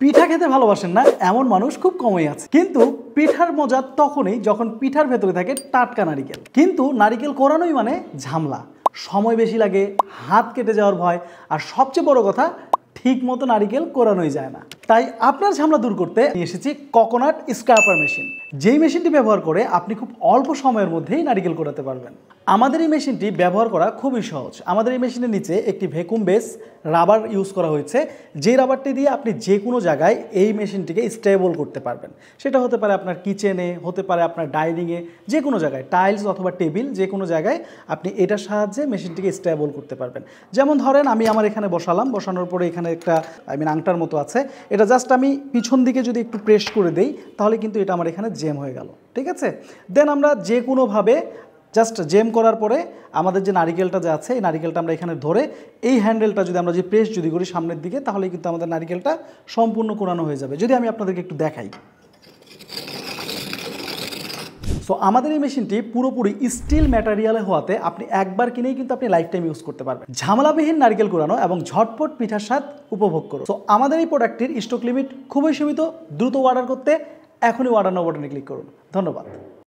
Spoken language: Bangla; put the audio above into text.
পিঠা খেতে ভালোবাসেন না এমন মানুষ খুব কমই আছে, কিন্তু পিঠার মজা তখনই যখন পিঠার ভেতরে থাকে টাটকা নারিকেল। কিন্তু নারিকেল কোরানোই মানে ঝামেলা, সময় বেশি লাগে, হাত কেটে যাওয়ার ভয়, আর সবচেয়ে বড় কথা ঠিক মতো নারিকেল কোরানোই যায় না। তাই আপনার ঝামেলা দূর করতে নিয়ে এসেছি কোকোনাট স্ক্র্যাপার মেশিন। যেই মেশিনটি ব্যবহার করে আপনি খুব অল্প সময়ের মধ্যেই নারিকেল কোরাতে পারবেন। আমাদের এই মেশিনটি ব্যবহার করা খুবই সহজ। আমাদের এই মেশিনের নিচে একটি ভ্যাকুম বেস রাবার ইউজ করা হয়েছে, যে রাবারটি দিয়ে আপনি যে কোনো জায়গায় এই মেশিনটিকে স্টেবল করতে পারবেন। সেটা হতে পারে আপনার কিচেনে, হতে পারে আপনার ডাইনিংয়ে, যে কোনো জায়গায়, টাইলস অথবা টেবিল, যে কোনো জায়গায় আপনি এটার সাহায্যে মেশিনটিকে স্টেবল করতে পারবেন। যেমন ধরেন আমি আমার এখানে বসালাম, বসানোর পরে এখানে একটা আংটার মতো আছে, এটা জাস্ট আমি পিছন দিকে যদি একটু প্রেস করে দেই তাহলে কিন্তু এটা আমার এখানে জ্যাম হয়ে গেল। ঠিক আছে, দেন আমরা যে কোনোভাবে জাস্ট জ্যাম করার পরে আমাদের যে নারিকেলটা যে আছে, এই নারিকেলটা আমরা এখানে ধরে এই হ্যান্ডেলটা যদি আমরা যে প্রেস যদি করি সামনের দিকে, তাহলে কিন্তু আমাদের নারিকেলটা সম্পূর্ণ কোরানো হয়ে যাবে। যদি আমি আপনাদেরকে একটু দেখাই। সো আমাদের এই মেশিনটি পুরোপুরি স্টিল ম্যাটেরিয়ালে হওয়াতে আপনি একবার কিনেই কিন্তু আপনি লাইফ টাইম ইউজ করতে পারবেন। ঝামেলাবিহীন নারিকেল কোরানো এবং ঝটপট পিঠার স্বাদ উপভোগ করুন। সো আমাদের এই প্রোডাক্টটির স্টক লিমিট খুবই সীমিত। দ্রুত অর্ডার করতে এখনই অর্ডার নাও বাটনে ক্লিক করুন। ধন্যবাদ।